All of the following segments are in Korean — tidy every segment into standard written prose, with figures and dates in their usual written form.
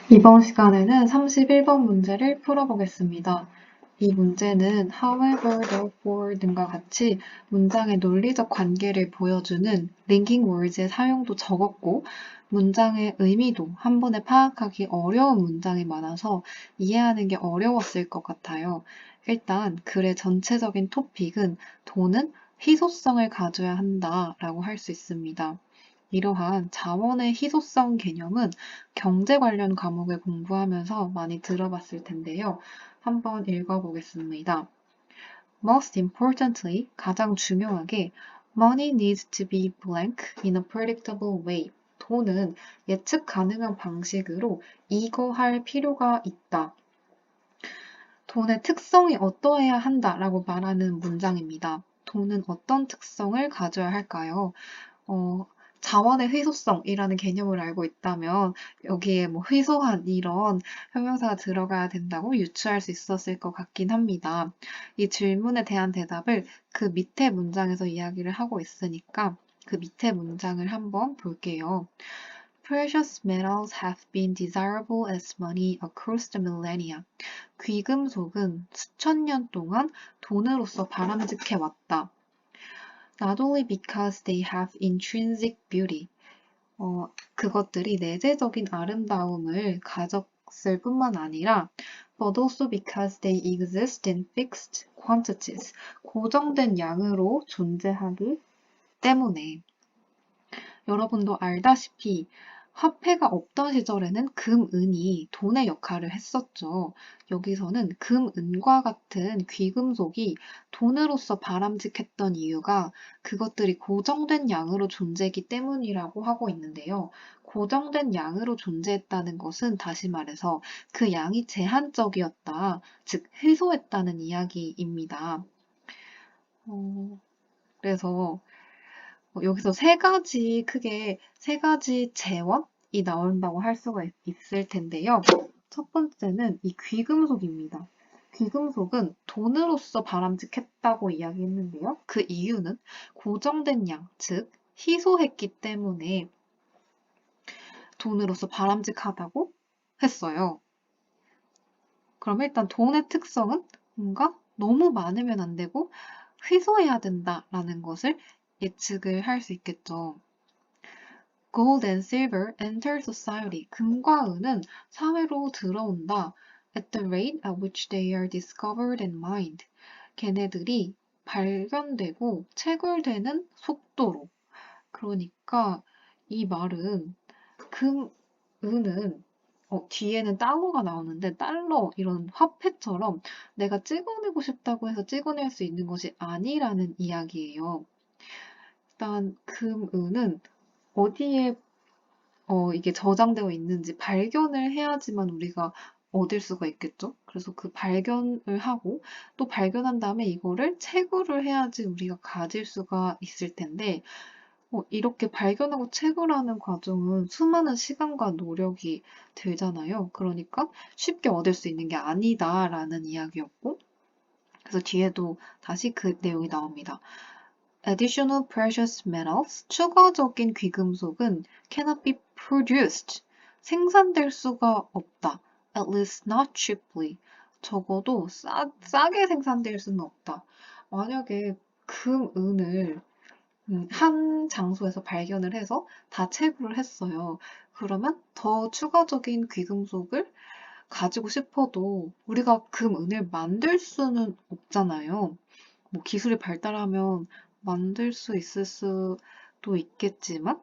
이번 시간에는 31번 문제를 풀어보겠습니다. 이 문제는 however, therefore 등과 같이 문장의 논리적 관계를 보여주는 linking words의 사용도 적었고 문장의 의미도 한 번에 파악하기 어려운 문장이 많아서 이해하는 게 어려웠을 것 같아요. 일단 글의 전체적인 토픽은 돈은 희소성을 가져야 한다라고 할 수 있습니다. 이러한 자원의 희소성 개념은 경제 관련 과목을 공부하면서 많이 들어봤을 텐데요. 한번 읽어보겠습니다. Most importantly, 가장 중요하게 money needs to be blank in a predictable way. 돈은 예측 가능한 방식으로 이거할 필요가 있다. 돈의 특성이 어떠해야 한다라고 말하는 문장입니다. 돈은 어떤 특성을 가져야 할까요? 자원의 희소성이라는 개념을 알고 있다면 여기에 뭐 희소한 이런 형용사가 들어가야 된다고 유추할 수 있었을 것 같긴 합니다. 이 질문에 대한 대답을 그 밑에 문장에서 이야기를 하고 있으니까 그 밑에 문장을 한번 볼게요. Precious metals have been desirable as money across the millennia. 귀금속은 수천 년 동안 돈으로서 바람직해 왔다. Not only because they have intrinsic beauty. 그것들이 내재적인 아름다움을 가졌을 뿐만 아니라 but also because they exist in fixed quantities. 고정된 양으로 존재하기 때문에. 여러분도 알다시피 화폐가 없던 시절에는 금, 은이 돈의 역할을 했었죠. 여기서는 금, 은과 같은 귀금속이 돈으로서 바람직했던 이유가 그것들이 고정된 양으로 존재했기 때문이라고 하고 있는데요. 고정된 양으로 존재했다는 것은 다시 말해서 그 양이 제한적이었다, 즉 희소했다는 이야기입니다. 그래서 여기서 크게 세 가지 재원이 나온다고 할 수가 있을 텐데요. 첫 번째는 이 귀금속입니다. 귀금속은 돈으로서 바람직했다고 이야기했는데요. 그 이유는 고정된 양, 즉 희소했기 때문에 돈으로서 바람직하다고 했어요. 그럼 일단 돈의 특성은 뭔가 너무 많으면 안 되고 희소해야 된다라는 것을 예측을 할 수 있겠죠. Gold and silver enter society. 금과 은은 사회로 들어온다. At the rate at which they are discovered and mined. 걔네들이 발견되고 채굴되는 속도로. 그러니까 이 말은 금, 은은 뒤에는 달러가 나오는데 달러 이런 화폐처럼 내가 찍어내고 싶다고 해서 찍어낼 수 있는 것이 아니라는 이야기예요. 일단 금, 은은 어디에 이게 저장되어 있는지 발견을 해야지만 우리가 얻을 수가 있겠죠. 그래서 그 발견을 하고 또 발견한 다음에 이거를 채굴을 해야지 우리가 가질 수가 있을 텐데 이렇게 발견하고 채굴하는 과정은 수많은 시간과 노력이 들잖아요. 그러니까 쉽게 얻을 수 있는 게 아니다라는 이야기였고 그래서 뒤에도 다시 그 내용이 나옵니다. Additional precious metals, 추가적인 귀금속은 cannot be produced, 생산될 수가 없다. At least not cheaply, 적어도 싸게 생산될 수는 없다. 만약에 금, 은을 한 장소에서 발견을 해서 다 채굴을 했어요. 그러면 더 추가적인 귀금속을 가지고 싶어도 우리가 금, 은을 만들 수는 없잖아요. 뭐 기술이 발달하면 만들 수 있을 수도 있겠지만,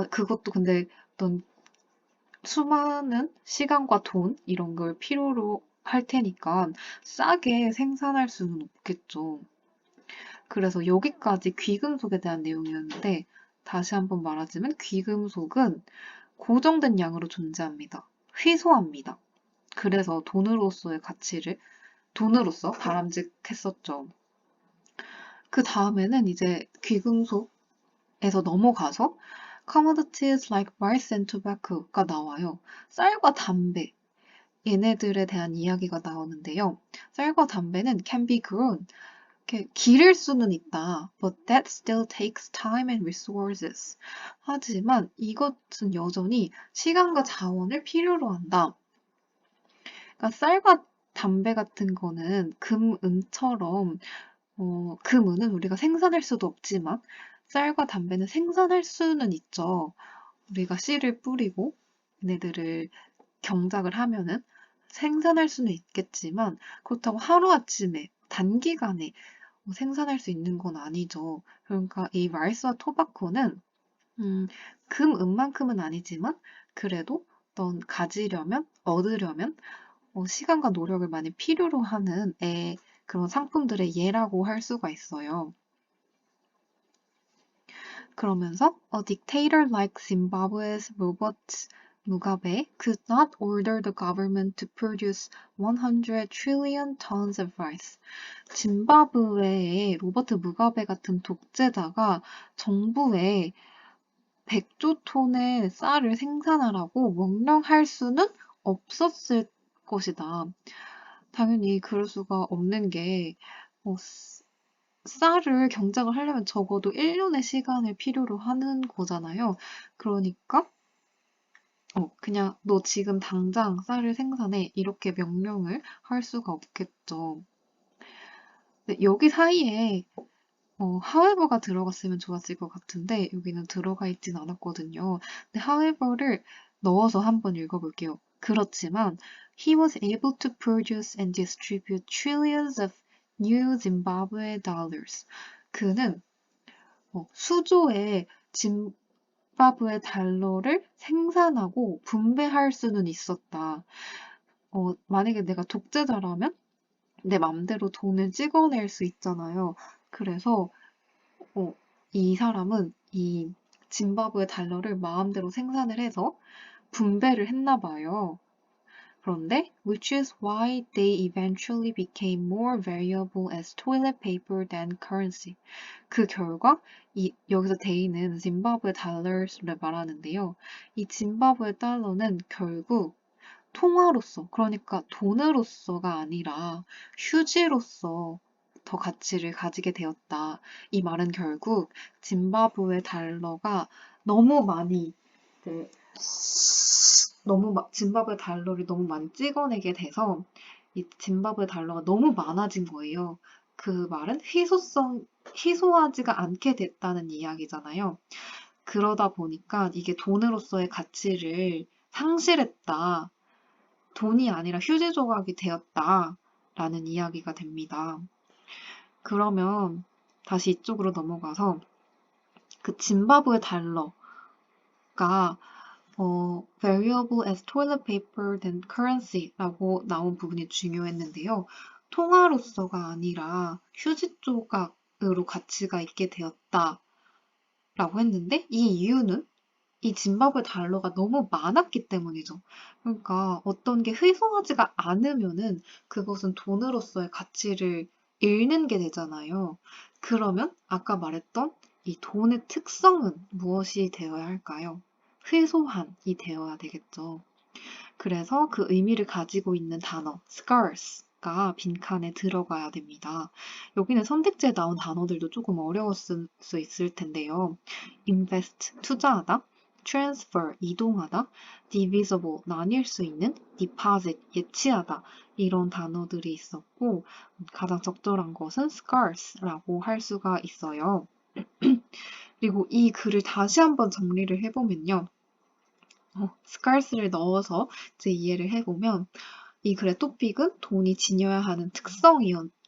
그것도 근데 어떤 수많은 시간과 돈, 이런 걸 필요로 할 테니까 싸게 생산할 수는 없겠죠. 그래서 여기까지 귀금속에 대한 내용이었는데, 다시 한번 말하자면 귀금속은 고정된 양으로 존재합니다. 희소합니다. 그래서 돈으로서 바람직했었죠. 그 다음에는 이제 귀금속에서 넘어가서 commodities like rice and tobacco가 나와요. 쌀과 담배, 얘네들에 대한 이야기가 나오는데요. 쌀과 담배는 can be grown, 이렇게 기를 수는 있다. But that still takes time and resources. 하지만 이것은 여전히 시간과 자원을 필요로 한다. 그러니까 쌀과 담배 같은 거는 금, 은처럼 금, 은은 우리가 생산할 수도 없지만 쌀과 담배는 생산할 수는 있죠. 우리가 씨를 뿌리고 얘네들을 경작을 하면은 생산할 수는 있겠지만 그렇다고 하루아침에 단기간에 생산할 수 있는 건 아니죠. 그러니까 이 말스와 토바코는 금, 은만큼은 아니지만 그래도 넌 가지려면, 얻으려면 시간과 노력을 많이 필요로 하는 그런 상품들의 예라고 할 수가 있어요. 그러면서 A dictator like Zimbabwe's Robert Mugabe could not order the government to produce 100 trillion tons of rice. 짐바브웨의 로버트 무가베 같은 독재자가 정부에 100조 톤의 쌀을 생산하라고 명령할 수는 없었을 것이다. 당연히 그럴 수가 없는 게 쌀을 경작을 하려면 적어도 1년의 시간을 필요로 하는 거잖아요. 그러니까 그냥 너 지금 당장 쌀을 생산해 이렇게 명령을 할 수가 없겠죠. 여기 사이에 however가 들어갔으면 좋았을 것 같은데 여기는 들어가 있진 않았거든요. 근데 however를 넣어서 한번 읽어볼게요. 그렇지만 he was able to produce and distribute trillions of new Zimbabwe dollars. 그는 수조의 짐바브웨 달러를 생산하고 분배할 수는 있었다. 만약에 내가 독재자라면 내 맘대로 돈을 찍어낼 수 있잖아요. 그래서 이 사람은 이 짐바브웨 달러를 마음대로 생산을 해서 분배를 했나 봐요. 그런데 which is why they eventually became more valuable as toilet paper than currency. 그 결과 여기서 they는 짐바브웨 달러를 말하는데요. 이 짐바브웨 달러는 결국 통화로서, 그러니까 돈으로서가 아니라 휴지로서 더 가치를 가지게 되었다. 이 말은 결국 짐바브웨 달러가 너무 많이 짐바브웨 달러를 너무 많이 찍어내게 돼서 이 짐바브웨 달러가 너무 많아진 거예요. 그 말은 희소하지가 않게 됐다는 이야기잖아요. 그러다 보니까 이게 돈으로서의 가치를 상실했다. 돈이 아니라 휴지 조각이 되었다라는 이야기가 됩니다. 그러면 다시 이쪽으로 넘어가서 그 짐바브웨 달러가 variable as toilet paper than currency라고 나온 부분이 중요했는데요. 통화로서가 아니라 휴지 조각으로 가치가 있게 되었다라고 했는데 이 이유는 이 짐바브웨 달러가 너무 많았기 때문이죠. 그러니까 어떤 게 희소하지가 않으면은 그것은 돈으로서의 가치를 잃는 게 되잖아요. 그러면 아까 말했던 이 돈의 특성은 무엇이 되어야 할까요? 희소한이 되어야 되겠죠. 그래서 그 의미를 가지고 있는 단어 scarce가 빈칸에 들어가야 됩니다. 여기는 선택지에 나온 단어들도 조금 어려웠을 수 있을 텐데요. invest, 투자하다, transfer, 이동하다, divisible, 나뉠 수 있는, deposit, 예치하다 이런 단어들이 있었고 가장 적절한 것은 scarce라고 할 수가 있어요. 그리고 이 글을 다시 한번 정리를 해보면요. scarce를 넣어서 이제 이해를 해보면 이 글의 토픽은 돈이 지녀야 하는 특성을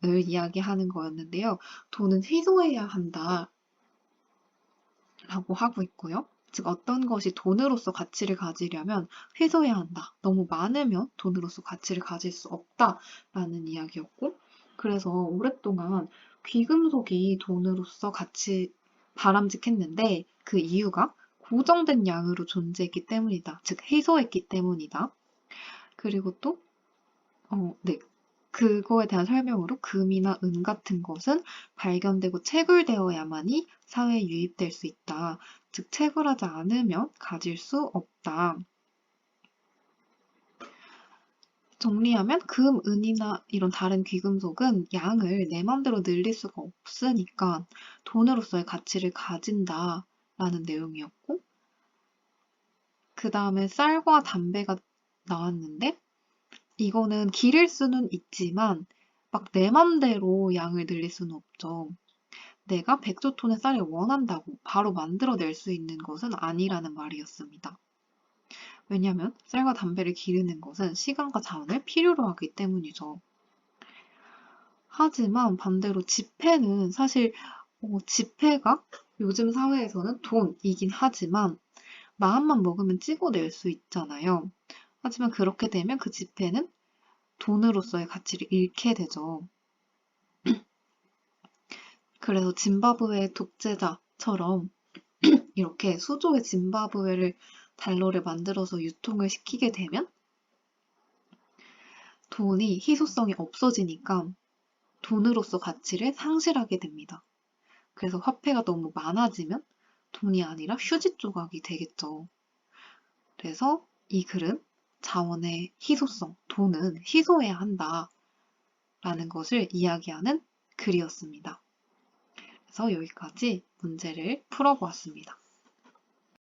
이야기하는 거였는데요. 돈은 희소해야 한다 라고 하고 있고요. 즉 어떤 것이 돈으로서 가치를 가지려면 희소해야 한다. 너무 많으면 돈으로서 가치를 가질 수 없다라는 이야기였고 그래서 오랫동안 귀금속이 돈으로서 가치 바람직했는데 그 이유가 고정된 양으로 존재했기 때문이다. 즉 희소했기 때문이다. 그리고 또 네. 그거에 대한 설명으로 금이나 은 같은 것은 발견되고 채굴되어야만이 사회에 유입될 수 있다. 즉 채굴하지 않으면 가질 수 없다. 정리하면 금, 은이나 이런 다른 귀금속은 양을 내 맘대로 늘릴 수가 없으니까 돈으로서의 가치를 가진다라는 내용이었고, 그 다음에 쌀과 담배가 나왔는데, 이거는 기를 수는 있지만 막 내 맘대로 양을 늘릴 수는 없죠. 내가 100조톤의 쌀을 원한다고 바로 만들어낼 수 있는 것은 아니라는 말이었습니다. 왜냐하면 쌀과 담배를 기르는 것은 시간과 자원을 필요로 하기 때문이죠. 하지만 반대로 지폐는 사실 지폐가 요즘 사회에서는 돈이긴 하지만 마음만 먹으면 찍어낼 수 있잖아요. 하지만 그렇게 되면 그 지폐는 돈으로서의 가치를 잃게 되죠. 그래서 짐바브웨의 독재자처럼 이렇게 수조의 짐바브웨를 달러를 만들어서 유통을 시키게 되면 돈이 희소성이 없어지니까 돈으로서 가치를 상실하게 됩니다. 그래서 화폐가 너무 많아지면 돈이 아니라 휴지 조각이 되겠죠. 그래서 이 글은 자원의 희소성, 돈은 희소해야 한다라는 것을 이야기하는 글이었습니다. 그래서 여기까지 문제를 풀어보았습니다.